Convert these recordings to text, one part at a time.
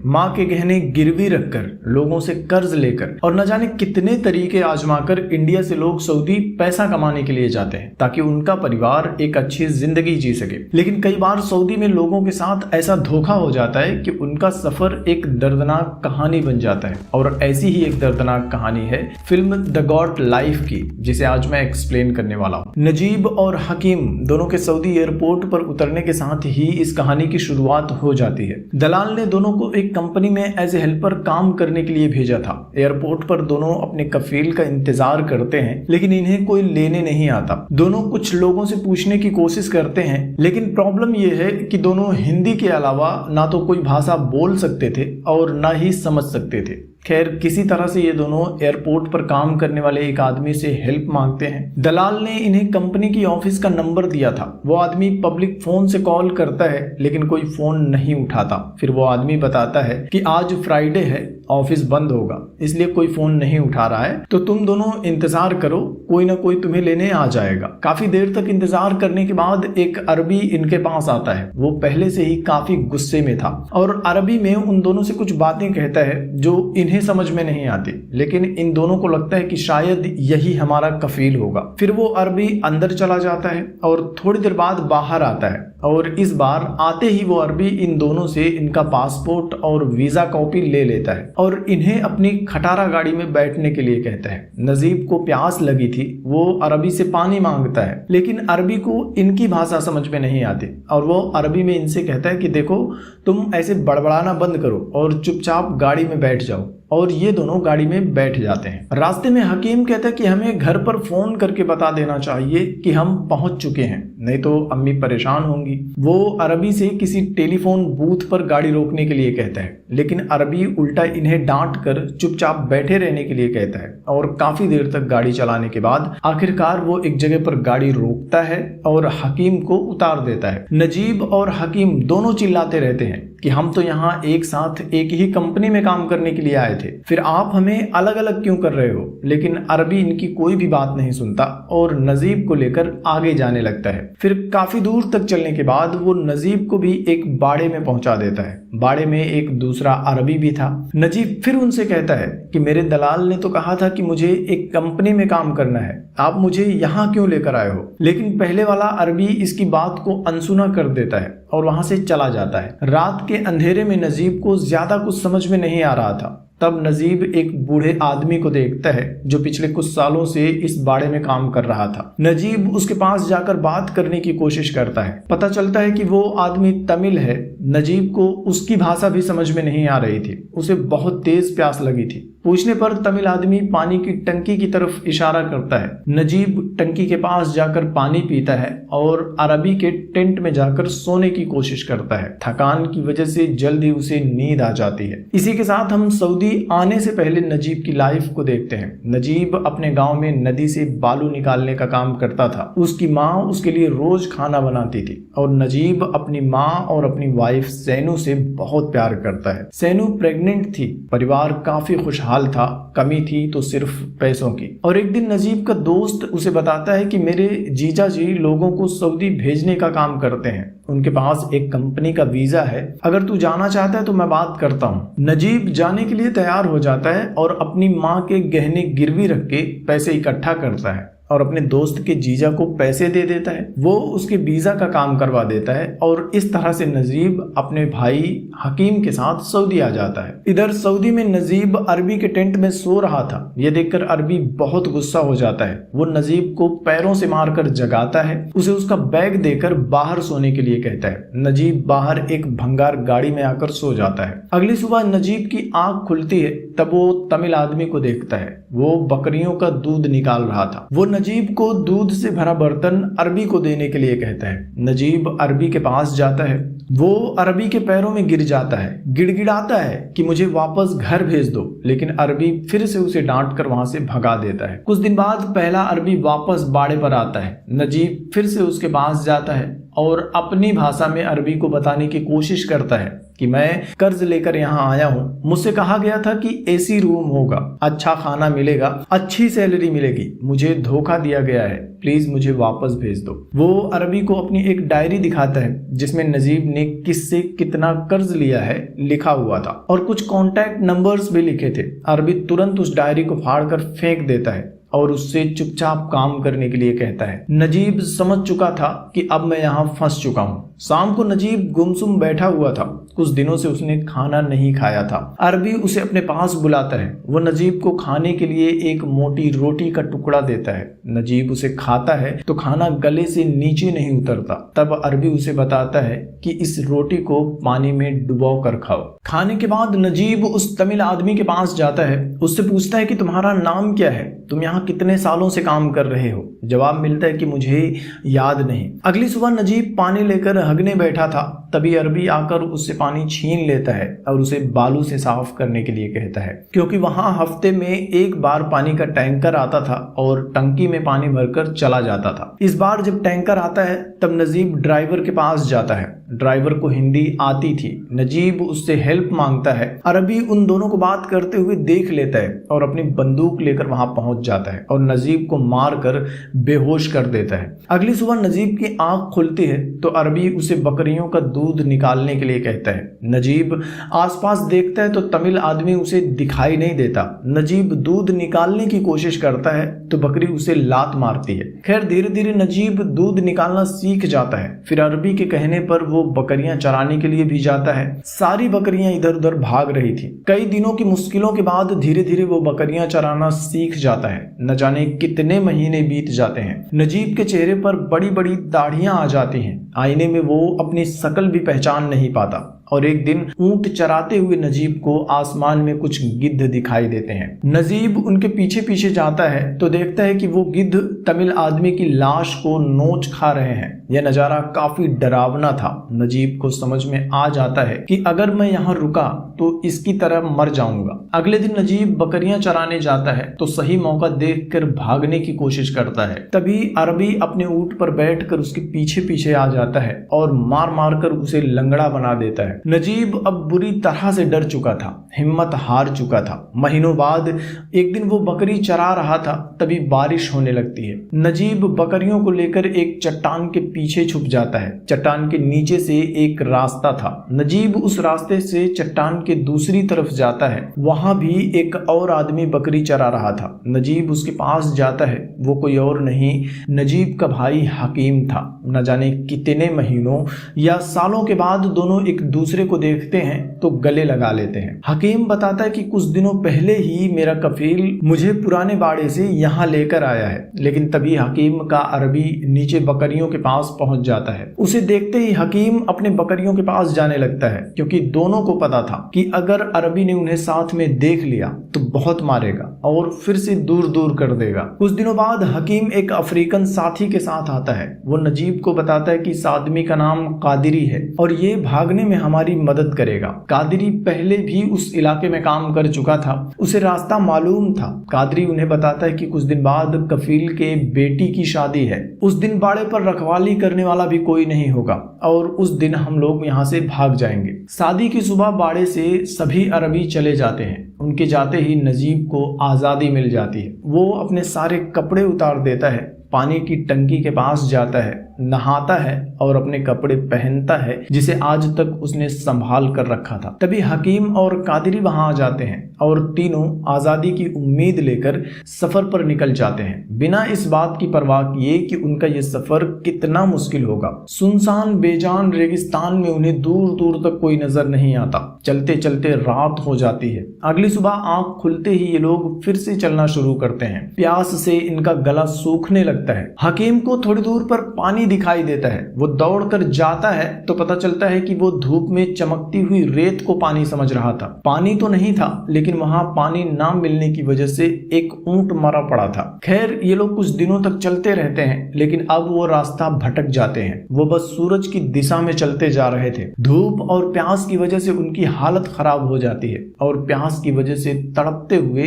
माँ के गहने गिरवी रखकर, लोगों से कर्ज लेकर और न जाने कितने तरीके आजमाकर इंडिया से लोग सऊदी पैसा कमाने के लिए जाते हैं ताकि उनका परिवार एक अच्छी जिंदगी जी सके। लेकिन कई बार सऊदी में लोगों के साथ ऐसा धोखा हो जाता है कि उनका सफर एक दर्दनाक कहानी बन जाता है। और ऐसी ही एक दर्दनाक कहानी है फिल्म द गॉट लाइफ की, जिसे आज मैं एक्सप्लेन करने वाला हूँ। नजीब और हकीम दोनों के सऊदी एयरपोर्ट पर उतरने के साथ ही इस कहानी की शुरुआत हो जाती है। दलाल ने दोनों को एक कंपनी में एज ए हेल्पर काम करने के लिए भेजा था। एयरपोर्ट पर दोनों अपने कफील का इंतजार करते हैं, लेकिन इन्हें कोई लेने नहीं आता। दोनों कुछ लोगों से पूछने की कोशिश करते हैं, लेकिन प्रॉब्लम यह है कि दोनों हिंदी के अलावा ना तो कोई भाषा बोल सकते थे और ना ही समझ सकते थे। खैर, किसी तरह से ये दोनों एयरपोर्ट पर काम करने वाले एक आदमी से हेल्प मांगते हैं। दलाल ने इन्हें कंपनी की ऑफिस का नंबर दिया था। वो आदमी पब्लिक फोन से कॉल करता है, लेकिन कोई फोन नहीं उठाता। फिर वो आदमी बताता है कि आज फ्राइडे है, ऑफिस बंद होगा, इसलिए कोई फोन नहीं उठा रहा है, तो तुम दोनों इंतजार करो, कोई ना कोई तुम्हें लेने आ जाएगा। काफी देर तक इंतजार करने के बाद एक अरबी इनके पास आता है। वो पहले से ही काफी गुस्से में था और अरबी में उन दोनों से कुछ बातें कहता है जो इन्हें समझ में नहीं आती, लेकिन इन दोनों को लगता है कि शायद यही हमारा कफील होगा। फिर वो अरबी अंदर चला जाता है और थोड़ी देर बाद बाहर आता है, और इस बार आते ही वो अरबी इन दोनों से इनका पासपोर्ट और वीजा कॉपी ले लेता है और इन्हें अपनी खटारा गाड़ी में बैठने के लिए कहता है। नजीब को प्यास लगी थी, वो अरबी से पानी मांगता है, लेकिन अरबी को इनकी भाषा समझ में नहीं आती और वो अरबी में इनसे कहता है कि देखो, तुम ऐसे बड़बड़ाना बंद करो और चुपचाप गाड़ी में बैठ जाओ। और ये दोनों गाड़ी में बैठ जाते हैं। रास्ते में हकीम कहता है कि हमें घर पर फोन करके बता देना चाहिए कि हम पहुंच चुके हैं, नहीं तो अम्मी परेशान होंगी। वो अरबी से किसी टेलीफोन बूथ पर गाड़ी रोकने के लिए कहता है, लेकिन अरबी उल्टा इन्हें डांट कर चुपचाप बैठे रहने के लिए कहता है। और काफी देर तक गाड़ी चलाने के बाद आखिरकार वो एक जगह पर गाड़ी रोकता है और हकीम को उतार देता है। नजीब और हकीम दोनों चिल्लाते रहते हैं कि हम तो यहाँ एक साथ एक ही कंपनी में काम करने के लिए आए थे, फिर आप हमें अलग अलग क्यों कर रहे हो। लेकिन अरबी इनकी कोई भी बात नहीं सुनता और नजीब को लेकर आगे जाने लगता है। फिर काफी दूर तक चलने के बाद वो नजीब को भी एक बाड़े में पहुंचा देता है। बाड़े में एक दूसरा अरबी भी था। नजीब फिर उनसे कहता है कि मेरे दलाल ने तो कहा था कि मुझे एक कंपनी में काम करना है, आप मुझे यहाँ क्यों लेकर आए हो। लेकिन पहले वाला अरबी इसकी बात को अनसुना कर देता है और वहां से चला जाता है। रात के अंधेरे में नजीब को ज्यादा कुछ समझ में नहीं आ रहा था। तब नजीब एक बूढ़े आदमी को देखता है जो पिछले कुछ सालों से इस बाड़े में काम कर रहा था। नजीब उसके पास जाकर बात करने की कोशिश करता है। पता चलता है कि वो आदमी तमिल है। नजीब को उसकी भाषा भी समझ में नहीं आ रही थी। उसे बहुत तेज प्यास लगी थी। पूछने पर तमिल आदमी पानी की टंकी की तरफ इशारा करता है। नजीब टंकी के पास जाकर पानी पीता है और अरबी के टेंट में जाकर सोने की कोशिश करता है। थकान की वजह से जल्द ही उसे नींद आ जाती है। इसी के साथ हम सऊदी आने से पहले नजीब की लाइफ को देखते हैं। नजीब अपने गांव में नदी से बालू निकालने का काम करता था। उसकी माँ उसके लिए रोज खाना बनाती थी और नजीब अपनी माँ और अपनी वाइफ सैनू से बहुत प्यार करता है। सैनू प्रेग्नेंट थी। परिवार काफी खुशहाल था, कमी थी तो सिर्फ पैसों की। और एक दिन नजीब का दोस्त उसे बताता है कि मेरे जीजा जी लोगों को सऊदी भेजने का काम करते हैं, उनके पास एक कंपनी का वीजा है, अगर तू जाना चाहता है तो मैं बात करता हूँ। नजीब जाने के लिए तैयार हो जाता है और अपनी माँ के गहने गिरवी रख के पैसे इकट्ठा करता है और अपने दोस्त के जीजा को पैसे दे देता है। वो उसके वीजा का काम करवा देता है और इस तरह से नजीब अपने भाई हकीम के साथ सऊदी आ जाता है। इधर सऊदी में नजीब अरबी के टेंट में सो रहा था। ये देखकर अरबी बहुत गुस्सा हो जाता है। वो नजीब को पैरों से मारकर जगाता है, उसे उसका बैग देकर बाहर सोने के लिए कहता है। नजीब बाहर एक भंगार गाड़ी में आकर सो जाता है। अगली सुबह नजीब की आंख खुलती है, तब वो तमिल आदमी को देखता है। वो बकरियों का दूध निकाल रहा था। वो नजीब को दूध से भरा बर्तन अरबी को देने के लिए कहता है। नजीब अरबी के पास जाता है। वो अरबी के पैरों में गिर जाता है, गिड़गिड़ाता है कि मुझे वापस घर भेज दो, लेकिन अरबी फिर से उसे डांट कर वहां से भगा देता है। कुछ दिन बाद पहला अरबी वापस बाड़े पर आता है। नजीब फिर से उसके पास जाता है और अपनी भाषा में अरबी को बताने की कोशिश करता है कि मैं कर्ज लेकर यहाँ आया हूँ, मुझसे कहा गया था कि एसी रूम होगा, अच्छा खाना मिलेगा, अच्छी सैलरी मिलेगी, मुझे धोखा दिया गया है, प्लीज मुझे वापस भेज दो। वो अरबी को अपनी एक डायरी दिखाता है जिसमें नजीब ने किससे कितना कर्ज लिया है लिखा हुआ था और कुछ कॉन्टैक्ट नंबर्स भी लिखे थे। अरबी तुरंत उस डायरी को फाड़कर फेंक देता है और उससे चुपचाप काम करने के लिए कहता है। नजीब समझ चुका था कि अब मैं यहाँ फंस चुका हूँ। शाम को नजीब गुमसुम बैठा हुआ था, कुछ दिनों से उसने खाना नहीं खाया था। अरबी उसे अपने पास बुलाता है। वो नजीब को खाने के लिए एक मोटी रोटी का टुकड़ा देता है। नजीब उसे खाता है तो खाना गले से नीचे नहीं उतरता। तब अरबी उसे बताता है कि इस रोटी को पानी में डुबो कर खाओ। खाने के बाद नजीब उस तमिल आदमी के पास जाता है, उससे पूछता है कि तुम्हारा नाम क्या है, तुम यहाँ कितने सालों से काम कर रहे हो। जवाब मिलता है कि मुझे याद नहीं। अगली सुबह नजीब पानी लेकर हगने बैठा था, तभी अरबी आकर उससे पानी छीन लेता है और उसे बालू से साफ करने के लिए कहता है, क्योंकि वहां हफ्ते में एक बार पानी का टैंकर आता था और टंकी में पानी भरकर चला जाता था। इस बार जब टैंकर आता है तब नजीब ड्राइवर के पास जाता है। ड्राइवर को हिंदी आती थी। नजीब उससे हेल्प मांगता है। अरबी उन दोनों को बात करते हुए देख लेता है और अपनी बंदूक लेकर वहां पहुंच जाता है और नजीब को मारकर बेहोश कर देता है। अगली सुबह नजीब की आंख खुलती है तो अरबी उसे बकरियों का दूध निकालने के लिए कहता है। नजीब आसपास देखता है तो तमिल आदमी उसे दिखाई नहीं देता। नजीब दूध निकालने की कोशिश करता है तो बकरी उसे लात मारती है। खैर धीरे धीरे नजीब दूध निकालना सीख जाता है। फिर अरबी के कहने पर वो बकरियां चराने के लिए भी जाता है। सारी बकरियां इधर उधर भाग रही थी। कई दिनों की मुश्किलों के बाद धीरे धीरे वो बकरियां चराना सीख जाता है। न जाने कितने महीने बीत जाते हैं। नजीब के चेहरे पर बड़ी बड़ी दाढ़ियां आ जाती हैं। आईने में वो अपनी शक्ल भी पहचान नहीं पाता और एक दिन ऊंट चराते हुए नजीब को आसमान में कुछ गिद्ध दिखाई देते हैं। नजीब उनके पीछे पीछे जाता है तो देखता है कि वो गिद्ध तमिल आदमी की लाश को नोच खा रहे हैं। यह नजारा काफी डरावना था। नजीब को समझ में आ जाता है कि अगर मैं यहाँ रुका तो इसकी तरह मर जाऊंगा। अगले दिन नजीब बकरियां चराने जाता है तो सही मौका देखकर भागने की कोशिश करता है। तभी अरबी अपने ऊंट पर बैठकर उसके पीछे पीछे आ जाता है और मार मार कर उसे लंगड़ा बना देता है। नजीब अब बुरी तरह से डर चुका था, हिम्मत हार चुका था। महीनों बाद एक दिन वो बकरी चरा रहा था, तभी बारिश होने लगती है। नजीब बकरियों को लेकर एक चट्टान के पीछे छुप जाता है। चट्टान के नीचे से एक रास्ता था। नजीब उस रास्ते से चट्टान के दूसरी तरफ जाता है। वहां भी एक और आदमी बकरी चरा रहा था। नजीब उसके पास जाता है। वो कोई और नहीं, नजीब का भाई हकीम था। न जाने कितने महीनों या सालों के बाद दोनों एक दूसरे को देखते हैं तो गले लगा लेते हैं। हकीम बताता है कि कुछ दिनों पहले ही मेरा कफील मुझे पुराने बाड़े से यहाँ लेकर आया है। लेकिन तभी हकीम का अरबी नीचे बकरियों के पास पहुंच जाता है। उसे देखते ही हकीम अपने बकरियों के पास जाने लगता है, क्योंकि दोनों को पता था कि अगर अरबी ने उन्हें साथ में देख लिया तो बहुत मारेगा और फिर से दूर दूर कर देगा। कुछ दिनों बाद हकीम एक अफ्रीकन साथी के साथ आता है। वो नजीब को बताता है कि इस आदमी का नाम कादिरी है और ये भागने में हमारी मदद करेगा। कादिरी पहले भी उस इलाके में काम कर चुका था, उसे रास्ता मालूम था। कादिरी उन्हें बताता है कि कुछ दिन बाद कफील के बेटी की शादी है। उस दिन बाड़े पर रखवाली करने वाला भी कोई नहीं होगा और उस दिन हम लोग यहाँ से भाग जाएंगे। शादी की सुबह बाड़े से सभी अरबी चले जाते हैं। उनके जाते ही नजीब को आजादी मिल जाती है। वो अपने सारे कपड़े उतार देता है, पानी की टंकी के पास जाता है, नहाता है और अपने कपड़े पहनता है जिसे आज तक उसने संभाल कर रखा था। तभी हकीम और कादिरी वहां आ जाते हैं और तीनों आजादी की उम्मीद लेकर सफर पर निकल जाते हैं, बिना इस बात की परवाह किए कि उनका यह सफर कितना मुश्किल होगा। सुनसान बेजान रेगिस्तान में उन्हें दूर दूर तक कोई नजर नहीं आता। चलते चलते रात हो जाती है। अगली सुबह आंख खुलते ही ये लोग फिर से चलना शुरू करते हैं। प्यास से इनका गला सूखने लगता है। हकीम को थोड़ी दूर पर पानी दिखाई देता है। वो दौड़कर जाता है तो पता चलता है कि वो धूप में चमकती हुई रेत को पानी समझ रहा था। पानी तो नहीं था, लेकिन वहां पानी ना मिलने की वजह से एक ऊंट मरा पड़ा था। खैर ये लोग कुछ दिनों तक चलते रहते हैं, लेकिन अब वो रास्ता भटक जाते हैं। वो बस सूरज की दिशा में चलते जा रहे थे। धूप और प्यास की वजह से उनकी हालत खराब हो जाती है और प्यास की वजह से तड़पते हुए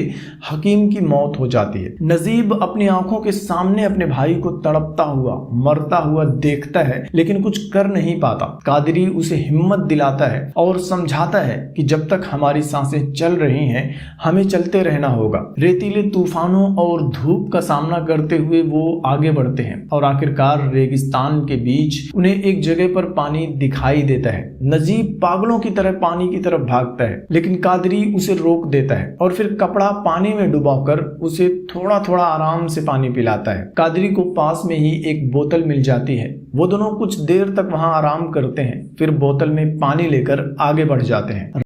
हकीम की मौत हो जाती है। नजीब अपनी आंखों के सामने अपने भाई को तड़पता हुआ, मरता हुआ हुआ देखता है लेकिन कुछ कर नहीं पाता। कादरी उसे हिम्मत दिलाता है और समझाता है कि जब तक हमारी सांसें चल रही हैं हमें चलते रहना होगा। रेतीले तूफानों और धूप का सामना करते हुए वो आगे बढ़ते हैं और आखिरकार रेगिस्तान के बीच उन्हें एक जगह पर पानी दिखाई देता है। नजीब पागलों की तरह पानी की तरफ भागता है लेकिन कादरी उसे रोक देता है और फिर कपड़ा पानी में डुबाकर उसे थोड़ा थोड़ा आराम से पानी पिलाता है। कादरी को पास में ही एक बोतल मिल जाती है। वो दोनों कुछ देर तक वहां आराम करते हैं, फिर बोतल में पानी लेकर आगे बढ़ जाते हैं।